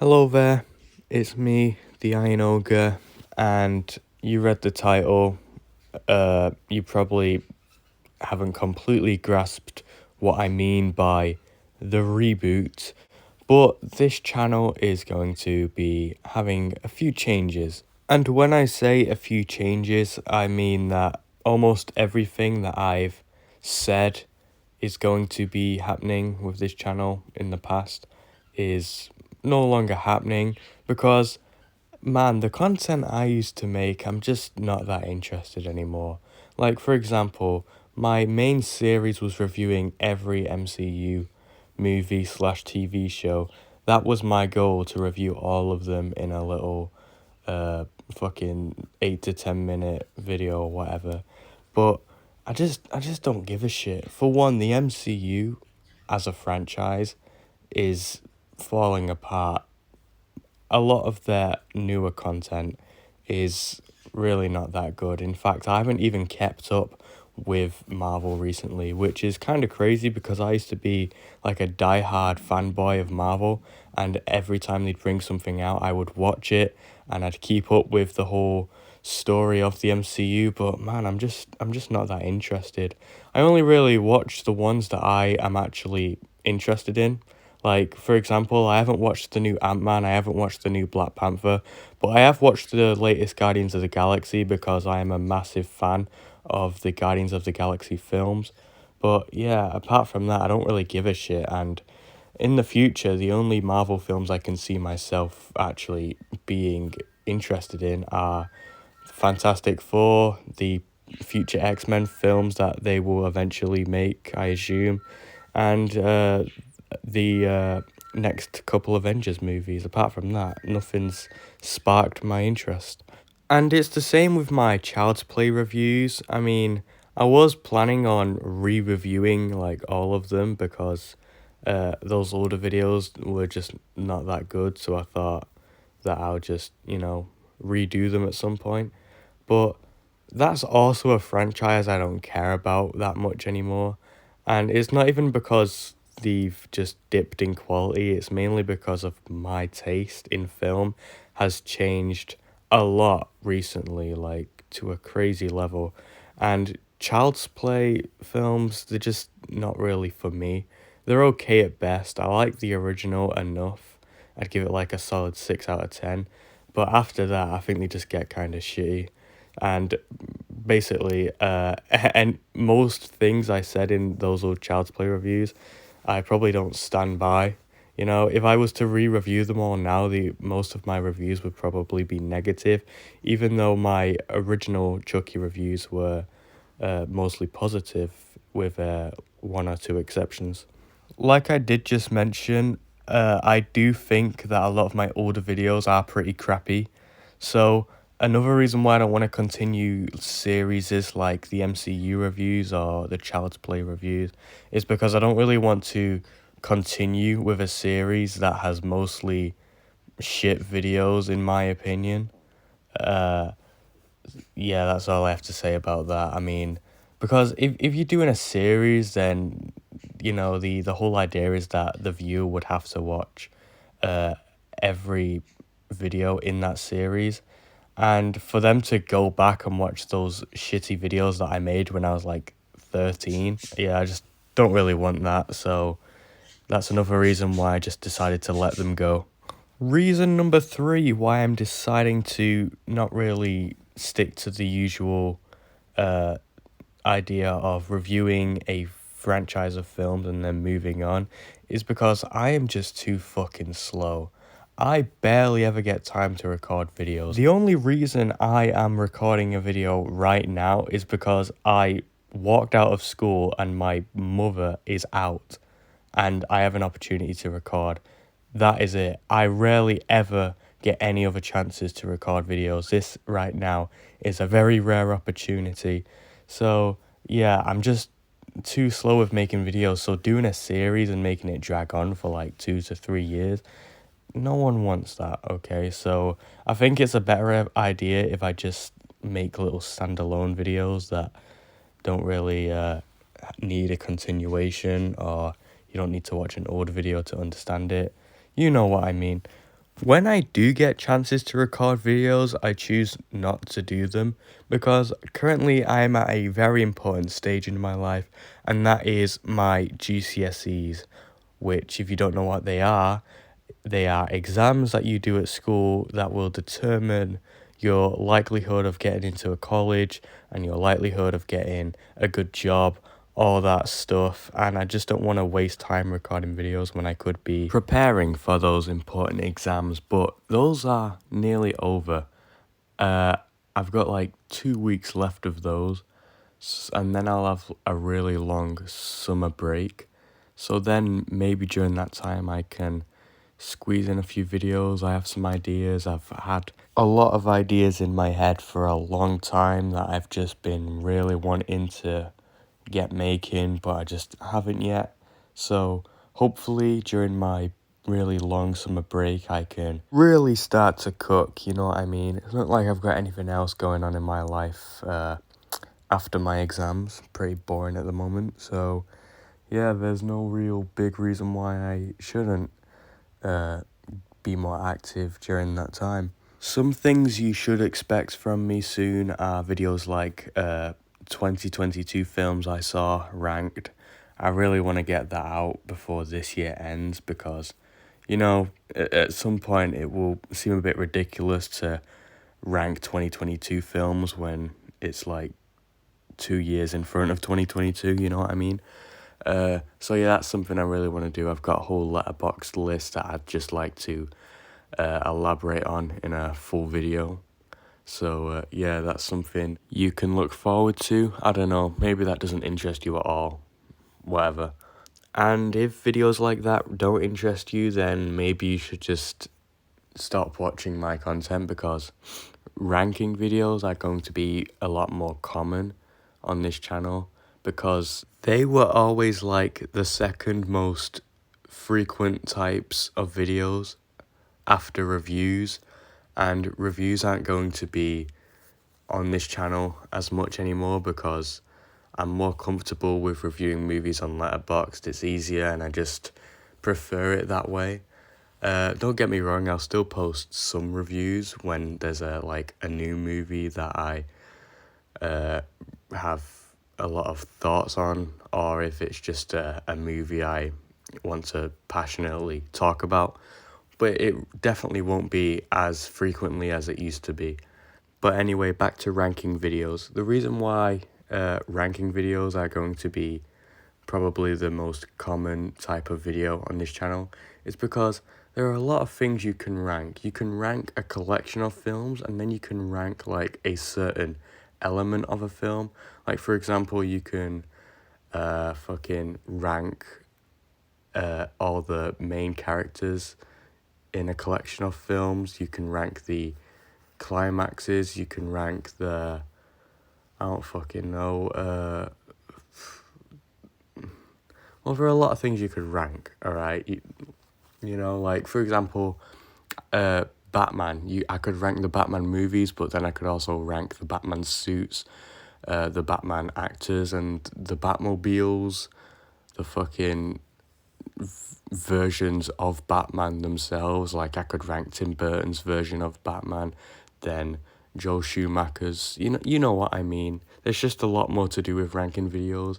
Hello there, it's me, the Iron Ogre, and you read the title. You probably haven't completely grasped what I mean by the reboot, but this channel is going to be having a few changes. And when I say a few changes, I mean that almost everything that I've said is going to be happening with this channel in the past is no longer happening because, man, the content I used to make, I'm just not that interested anymore. Like, for example, my main series was reviewing every MCU movie slash TV show. That was my goal, to review all of them in a little fucking 8 to 10 minute video or whatever. But I just don't give a shit. For one, the MCU as a franchise is falling apart. A lot of their newer content is really not that good. In fact, I haven't even kept up with Marvel recently, which is kind of crazy because I used to be like a die-hard fanboy of Marvel, and every time they'd bring something out, I would watch it and I'd keep up with the whole story of the MCU, but man, I'm just not that interested. I only really watch the ones that I am actually interested in. Like, for example, I haven't watched the new Ant-Man, I haven't watched the new Black Panther, but I have watched the latest Guardians of the Galaxy because I am a massive fan of the Guardians of the Galaxy films. But yeah, apart from that, I don't really give a shit. And in the future, the only Marvel films I can see myself actually being interested in are Fantastic Four, the future X-Men films that they will eventually make, I assume, and the next couple Avengers movies. Apart from that, nothing's sparked my interest. And it's the same with my Child's Play reviews. I mean, I was planning on re-reviewing like all of them because those older videos were just not that good, so I thought that I'll just, redo them at some point. But that's also a franchise I don't care about that much anymore. And it's not even because they've just dipped in quality, it's mainly because of my taste in film has changed a lot recently, like to a crazy level. And Child's Play films, they're just not really for me. They're okay at best. I like the original enough. I'd give it like a solid 6 out of 10. But after that, I think they just get kind of shitty. And basically, and most things I said in those old Child's Play reviews, I probably don't stand by. You know, if I was to re-review them all now, the most of my reviews would probably be negative, even though my original Chucky reviews were mostly positive, with one or two exceptions. Like I did just mention, I do think that a lot of my older videos are pretty crappy. So another reason why I don't want to continue series is like the MCU reviews or the Child's Play reviews is because I don't really want to continue with a series that has mostly shit videos, in my opinion. Uh, yeah, that's all I have to say about that. I mean, because if you're doing a series, then the whole idea is that the viewer would have to watch uh every video in that series, and for them to go back and watch those shitty videos that I made when I was like 13, yeah, I just don't really want that. So that's another reason why I just decided to let them go. Reason number three why I'm deciding to not really stick to the usual uh, idea of reviewing a franchise of films and then moving on is because I am just too fucking slow. I barely ever get time to record videos. The only reason I am recording a video right now is because I walked out of school and my mother is out and I have an opportunity to record. That is it. I rarely ever get any other chances to record videos. This right now is a very rare opportunity. So yeah, I'm just too slow with making videos. So doing a series and making it drag on for like 2 to 3 years, no one wants that, okay? So I think it's a better idea if I just make little standalone videos that don't really need a continuation, or you don't need to watch an old video to understand it. You know what I mean. When I do get chances to record videos, I choose not to do them because currently I'm at a very important stage in my life, and that is my GCSEs, which, if you don't know what they are exams that you do at school that will determine your likelihood of getting into a college and your likelihood of getting a good job, all that stuff. And I just don't want to waste time recording videos when I could be preparing for those important exams. But those are nearly over. Uh, I've got like 2 weeks left of those, and then I'll have a really long summer break. So then maybe during that time I can squeeze in a few videos. I have some ideas. I've had a lot of ideas in my head for a long time that I've just been really wanting to get making, but I just haven't yet. So hopefully during my really long summer break I can really start to cook, you know what I mean? It's not like I've got anything else going on in my life after my exams. Pretty boring at the moment. So yeah, there's no real big reason why I shouldn't uh, be more active during that time. Some things you should expect from me soon are videos like 2022 films I saw ranked. I really want to get that out before this year ends because, you know, at some point it will seem a bit ridiculous to rank 2022 films when it's like 2 years in front of 2022, you know what I mean? So yeah, that's something I really want to do. I've got a whole letterboxd list that I'd just like to elaborate on in a full video. So yeah, that's something you can look forward to. I don't know, maybe that doesn't interest you at all, whatever. And if videos like that don't interest you, then maybe you should just stop watching my content because ranking videos are going to be a lot more common on this channel because they were always like the second most frequent types of videos after reviews, and reviews aren't going to be on this channel as much anymore because I'm more comfortable with reviewing movies on Letterboxd. It's easier and I just prefer it that way. Don't get me wrong, I'll still post some reviews when there's a new movie that I have a lot of thoughts on, or if it's just a movie I want to passionately talk about. But it definitely won't be as frequently as it used to be. But anyway, back to ranking videos. The reason why ranking videos are going to be probably the most common type of video on this channel is because there are a lot of things you can rank. You can rank a collection of films, and then you can rank like a certain element of a film. Like for example, you can fucking rank all the main characters in a collection of films. You can rank the climaxes. You can rank the, I don't fucking know. Well, there are a lot of things you could rank. All right, you know, like for example, Batman. I could rank the Batman movies, but then I could also rank the Batman suits, the Batman actors, and the Batmobiles, the fucking versions of Batman themselves. Like I could rank Tim Burton's version of Batman, then Joel Schumacher's. You know what I mean. There's just a lot more to do with ranking videos.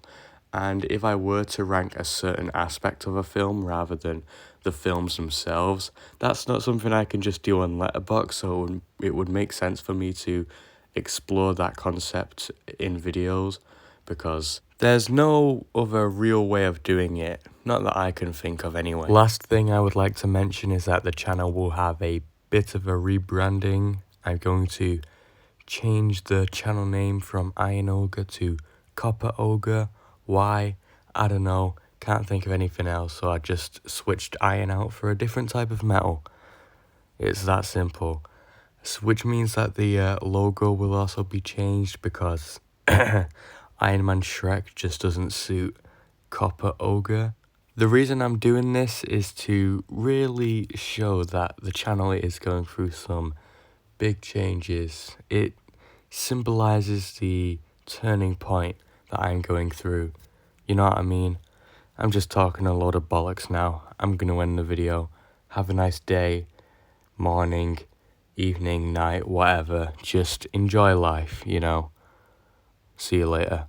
And if I were to rank a certain aspect of a film rather than the films themselves, that's not something I can just do on Letterboxd, so it would make sense for me to explore that concept in videos because there's no other real way of doing it, not that I can think of anyway. Last thing I would like to mention is that the channel will have a bit of a rebranding. I'm going to change the channel name from Iron Ogre to Copper Ogre. Why? I don't know. Can't think of anything else, so I just switched iron out for a different type of metal. It's that simple. Which means that the logo will also be changed because Iron Man Shrek just doesn't suit Copper Ogre. The reason I'm doing this is to really show that the channel is going through some big changes. It symbolizes the turning point that I'm going through. You know what I mean? I'm just talking a load of bollocks now. I'm going to end the video. Have a nice day. morning, evening, night, whatever. Just enjoy life, you know. See you later.